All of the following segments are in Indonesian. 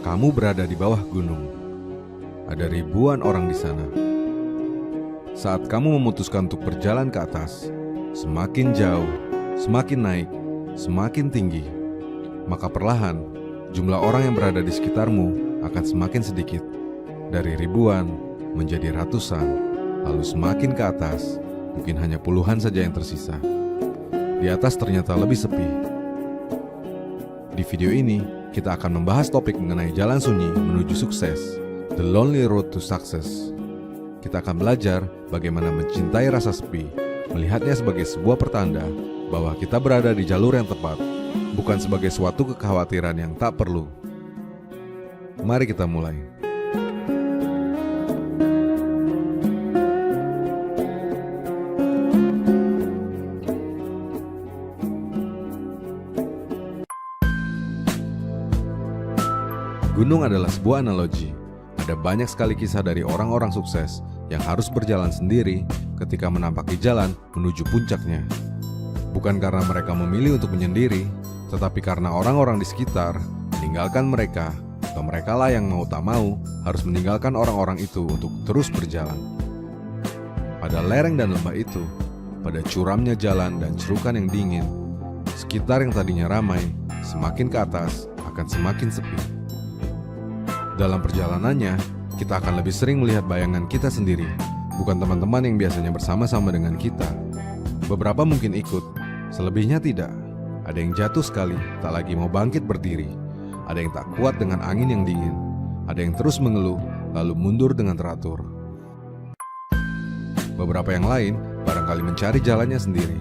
Kamu berada di bawah gunung. Ada ribuan orang di sana. Saat kamu memutuskan untuk berjalan ke atas, semakin jauh, semakin naik, semakin tinggi, maka perlahan jumlah orang yang berada di sekitarmu akan semakin sedikit. Dari ribuan menjadi ratusan, lalu semakin ke atas, mungkin hanya puluhan saja yang tersisa. Di atas ternyata lebih sepi. Di video ini, kita akan membahas topik mengenai jalan sunyi menuju sukses, The Lonely Road to Success. Kita akan belajar bagaimana mencintai rasa sepi, melihatnya sebagai sebuah pertanda bahwa kita berada di jalur yang tepat, bukan sebagai suatu kekhawatiran yang tak perlu. Mari kita mulai. Gunung adalah sebuah analogi. Ada banyak sekali kisah dari orang-orang sukses yang harus berjalan sendiri ketika menampaki jalan menuju puncaknya. Bukan karena mereka memilih untuk menyendiri, tetapi karena orang-orang di sekitar meninggalkan mereka, atau mereka lah yang mau tak mau harus meninggalkan orang-orang itu untuk terus berjalan. Pada lereng dan lembah itu, pada curamnya jalan dan cerukan yang dingin, sekitar yang tadinya ramai, semakin ke atas akan semakin sepi. Dalam perjalanannya, kita akan lebih sering melihat bayangan kita sendiri, bukan teman-teman yang biasanya bersama-sama dengan kita. Beberapa mungkin ikut, selebihnya tidak. Ada yang jatuh sekali, tak lagi mau bangkit berdiri. Ada yang tak kuat dengan angin yang dingin. Ada yang terus mengeluh, lalu mundur dengan teratur. Beberapa yang lain barangkali mencari jalannya sendiri.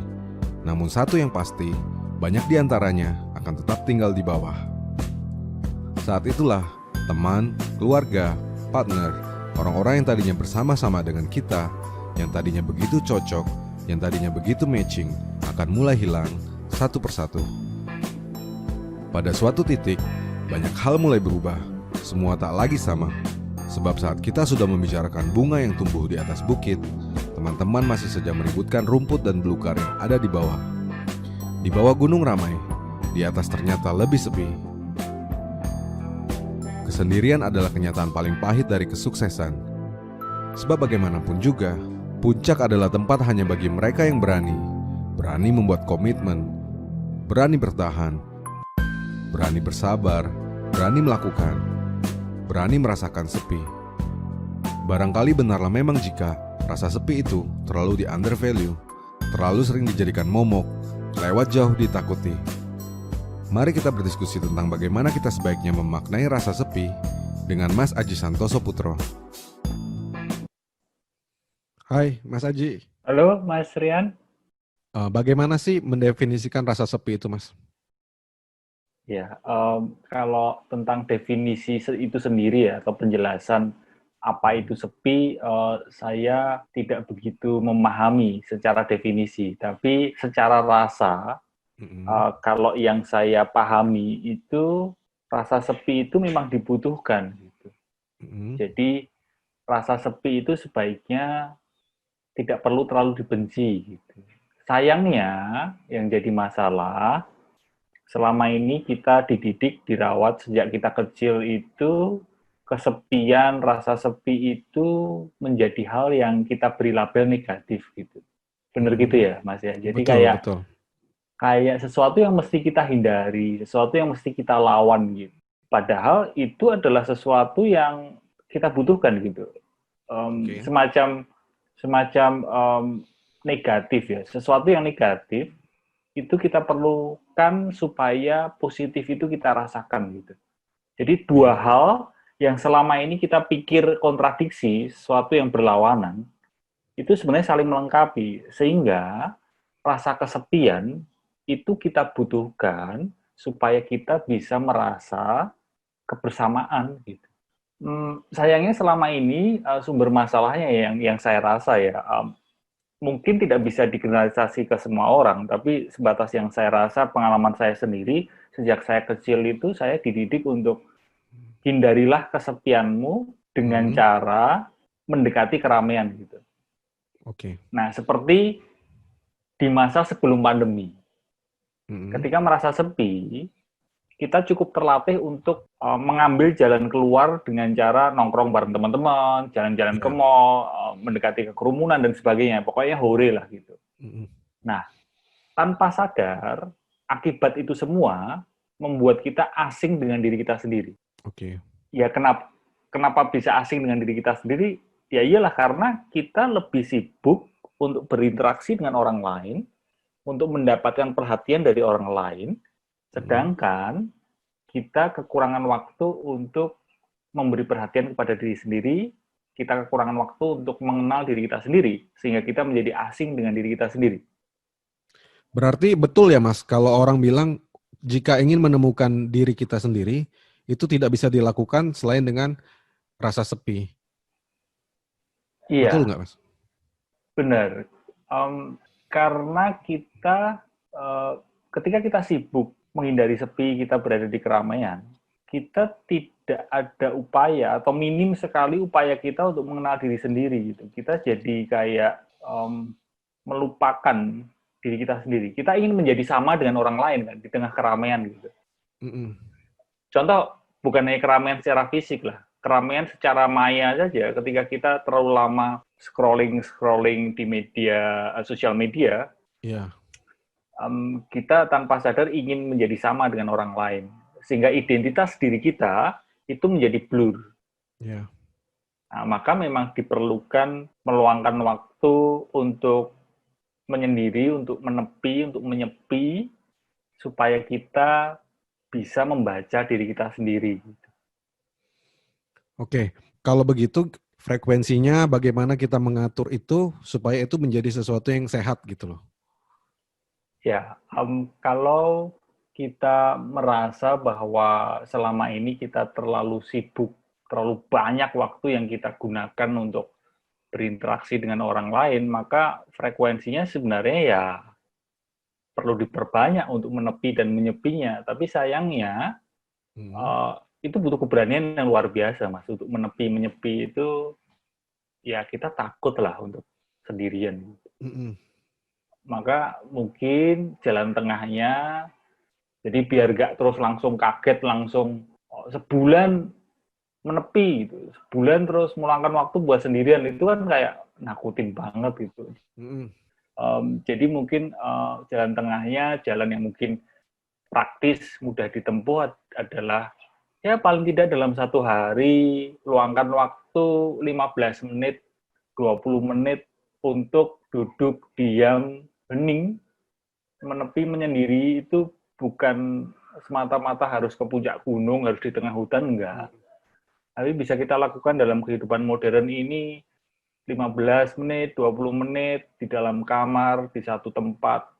Namun satu yang pasti, banyak di antaranya akan tetap tinggal di bawah. Saat itulah, teman, keluarga, partner, orang-orang yang tadinya bersama-sama dengan kita, yang tadinya begitu cocok, yang tadinya begitu matching, akan mulai hilang satu persatu. Pada suatu titik, banyak hal mulai berubah. Semua tak lagi sama. Sebab saat kita sudah membicarakan bunga yang tumbuh di atas bukit, teman-teman masih saja meributkan rumput dan belukar yang ada di bawah. Di bawah gunung ramai, di atas ternyata lebih sepi. Kesendirian adalah kenyataan paling pahit dari kesuksesan. Sebab bagaimanapun juga, puncak adalah tempat hanya bagi mereka yang berani. Berani membuat komitmen, berani bertahan, berani bersabar, berani melakukan, berani merasakan sepi. Barangkali benarlah memang jika rasa sepi itu terlalu di-undervalue, terlalu sering dijadikan momok, lewat jauh ditakuti. Mari kita berdiskusi tentang bagaimana kita sebaiknya memaknai rasa sepi dengan Mas Aji Santoso Putro. Hai Mas Aji. Halo Mas Rian. Bagaimana sih mendefinisikan rasa sepi itu, Mas? Ya, kalau tentang definisi itu sendiri ya, atau penjelasan apa itu sepi, saya tidak begitu memahami secara definisi. Tapi secara rasa, kalau yang saya pahami itu rasa sepi itu memang dibutuhkan. Gitu. Jadi rasa sepi itu sebaiknya tidak perlu terlalu dibenci. Gitu. Sayangnya yang jadi masalah, selama ini kita dididik, dirawat sejak kita kecil itu kesepian, rasa sepi itu menjadi hal yang kita beri label negatif gitu. Bener gitu ya, Mas ya. Jadi Betul. kayak sesuatu yang mesti kita hindari, sesuatu yang mesti kita lawan gitu. Padahal itu adalah sesuatu yang kita butuhkan gitu. Semacam negatif ya, sesuatu yang negatif itu kita perlukan supaya positif itu kita rasakan gitu. Jadi dua hal yang selama ini kita pikir kontradiksi, sesuatu yang berlawanan, itu sebenarnya saling melengkapi. Sehingga rasa kesepian itu kita butuhkan supaya kita bisa merasa kebersamaan gitu. Sayangnya selama ini sumber masalahnya yang saya rasa ya, mungkin tidak bisa digeneralisasi ke semua orang, tapi sebatas yang saya rasa pengalaman saya sendiri, sejak saya kecil itu saya dididik untuk hindarilah kesepianmu dengan cara mendekati keramaian gitu. Nah, seperti di masa sebelum pandemi, ketika merasa sepi, kita cukup terlatih untuk mengambil jalan keluar dengan cara nongkrong bareng teman-teman, jalan-jalan ke Ya. mall, mendekati ke kerumunan dan sebagainya. Pokoknya hore lah gitu. Mm-mm. Nah, tanpa sadar, akibat itu semua membuat kita asing dengan diri kita sendiri. Oke. Ya kenapa bisa asing dengan diri kita sendiri? Ya iyalah karena kita lebih sibuk untuk berinteraksi dengan orang lain, untuk mendapatkan perhatian dari orang lain, sedangkan kita kekurangan waktu untuk memberi perhatian kepada diri sendiri, kita kekurangan waktu untuk mengenal diri kita sendiri, sehingga kita menjadi asing dengan diri kita sendiri. Berarti betul ya Mas, kalau orang bilang jika ingin menemukan diri kita sendiri, itu tidak bisa dilakukan selain dengan rasa sepi. Betul Iya, nggak Mas? benar. Karena kita, ketika kita sibuk menghindari sepi, kita berada di keramaian, kita tidak ada upaya atau minim sekali upaya kita untuk mengenal diri sendiri. Gitu. Kita jadi kayak melupakan diri kita sendiri. Kita ingin menjadi sama dengan orang lain kan di tengah keramaian gitu. Mm-mm. Contoh bukan hanya keramaian secara fisik lah, keramaian secara maya saja. Ketika kita terlalu lama scrolling di media sosial media, Iya. kita tanpa sadar ingin menjadi sama dengan orang lain, sehingga identitas diri kita itu menjadi blur. Iya. Nah, maka memang diperlukan meluangkan waktu untuk menyendiri, untuk menepi, untuk menyepi, supaya kita bisa membaca diri kita sendiri. Oke. Kalau begitu frekuensinya bagaimana kita mengatur itu supaya itu menjadi sesuatu yang sehat gitu loh. Ya, kalau kita merasa bahwa selama ini kita terlalu sibuk, terlalu banyak waktu yang kita gunakan untuk berinteraksi dengan orang lain, maka frekuensinya sebenarnya ya perlu diperbanyak untuk menepi dan menyepinya. Tapi sayangnya Hmm. itu butuh keberanian yang luar biasa, Mas. Untuk menepi, menyepi itu ya kita takut lah untuk sendirian. Mm-mm. Maka mungkin jalan tengahnya, jadi biar gak terus langsung kaget, langsung sebulan menepi gitu. Sebulan terus meluangkan waktu buat sendirian, itu kan kayak nakutin banget gitu. Mm-mm. Jadi mungkin jalan tengahnya, jalan yang mungkin praktis, mudah ditempuh adalah ya paling tidak dalam satu hari luangkan waktu 15 menit, 20 menit untuk duduk diam, hening, menepi, menyendiri. Itu bukan semata-mata harus ke puncak gunung, harus di tengah hutan, enggak. Tapi bisa kita lakukan dalam kehidupan modern ini 15 menit, 20 menit di dalam kamar, di satu tempat,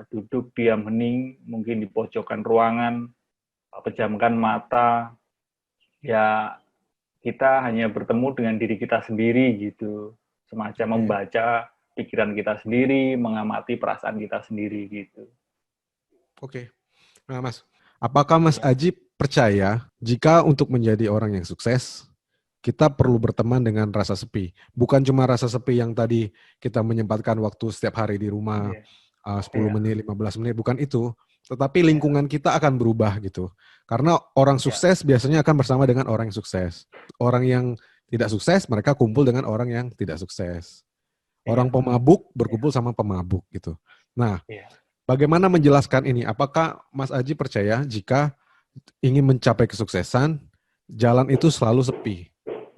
duduk diam hening, mungkin di pojokan ruangan, pejamkan mata, ya kita hanya bertemu dengan diri kita sendiri gitu. Semacam membaca pikiran kita sendiri, mengamati perasaan kita sendiri gitu. Oke. Nah, Mas, apakah Mas Aji percaya jika untuk menjadi orang yang sukses, kita perlu berteman dengan rasa sepi? Bukan cuma rasa sepi yang tadi kita menyempatkan waktu setiap hari di rumah, Iya. 10 Iya. menit, 15 menit, bukan itu. Tetapi Iya. lingkungan kita akan berubah gitu. Karena orang Iya. sukses biasanya akan bersama dengan orang yang sukses. Orang yang tidak sukses, mereka kumpul dengan orang yang tidak sukses. Iya. Orang pemabuk Iya. berkumpul sama pemabuk gitu. Nah, Iya. bagaimana menjelaskan ini? Apakah Mas Aji percaya jika ingin mencapai kesuksesan, jalan itu selalu sepi?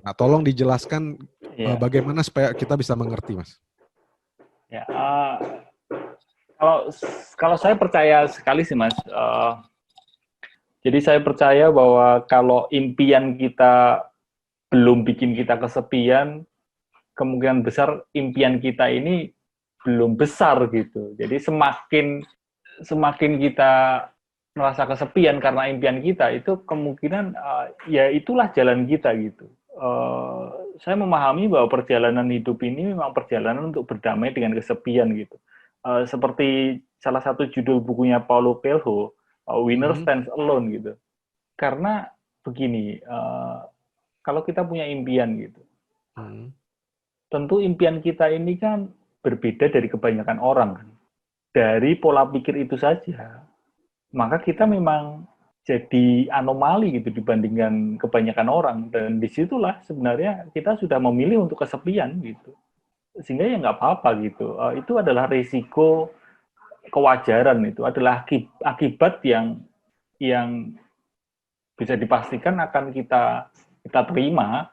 Nah, tolong dijelaskan Iya. bagaimana supaya kita bisa mengerti, Mas. Ya, kalau kalau saya percaya sekali sih, Mas. Jadi saya percaya bahwa kalau impian kita belum bikin kita kesepian, kemungkinan besar impian kita ini belum besar gitu. Jadi semakin kita merasa kesepian karena impian kita, itu kemungkinan ya itulah jalan kita gitu. Saya memahami bahwa perjalanan hidup ini memang perjalanan untuk berdamai dengan kesepian gitu. Seperti salah satu judul bukunya Paulo Coelho, Winner Stands Alone gitu. Karena begini, kalau kita punya impian gitu, tentu impian kita ini kan berbeda dari kebanyakan orang kan. Dari pola pikir itu saja, maka kita memang jadi anomali gitu dibandingkan kebanyakan orang, dan disitulah sebenarnya kita sudah memilih untuk kesepian gitu, sehingga ya nggak apa-apa gitu. Itu adalah risiko kewajaran, itu adalah akibat yang bisa dipastikan akan kita terima.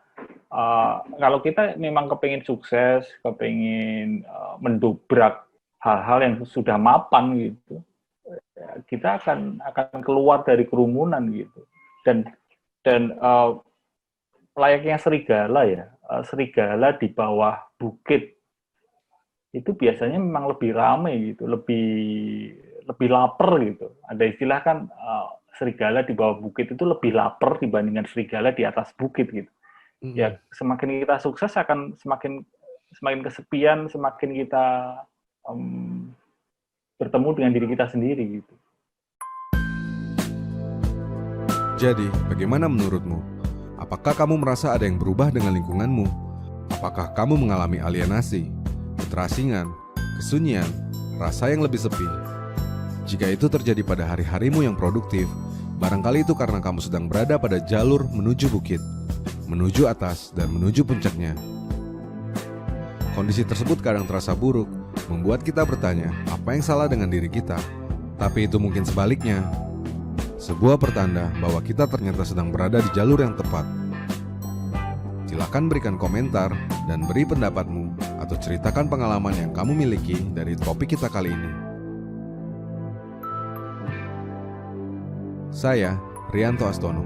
Kalau kita memang kepingin sukses, kepingin mendobrak hal-hal yang sudah mapan gitu, kita akan keluar dari kerumunan gitu. Dan layaknya serigala ya, serigala di bawah bukit itu biasanya memang lebih ramai gitu, lebih lapar gitu. Ada istilah kan, serigala di bawah bukit itu lebih lapar dibandingkan serigala di atas bukit gitu. Ya semakin kita sukses akan semakin kesepian, semakin kita bertemu dengan diri kita sendiri gitu. Jadi, bagaimana menurutmu? Apakah kamu merasa ada yang berubah dengan lingkunganmu? Apakah kamu mengalami alienasi, keterasingan, kesunyian, rasa yang lebih sepi? Jika itu terjadi pada hari-harimu yang produktif, barangkali itu karena kamu sedang berada pada jalur menuju bukit, menuju atas, dan menuju puncaknya. Kondisi tersebut kadang terasa buruk, membuat kita bertanya, apa yang salah dengan diri kita? Tapi itu mungkin sebaliknya, sebuah pertanda bahwa kita ternyata sedang berada di jalur yang tepat. Silakan berikan komentar dan beri pendapatmu, atau ceritakan pengalaman yang kamu miliki dari topik kita kali ini. Saya, Rianto Astono.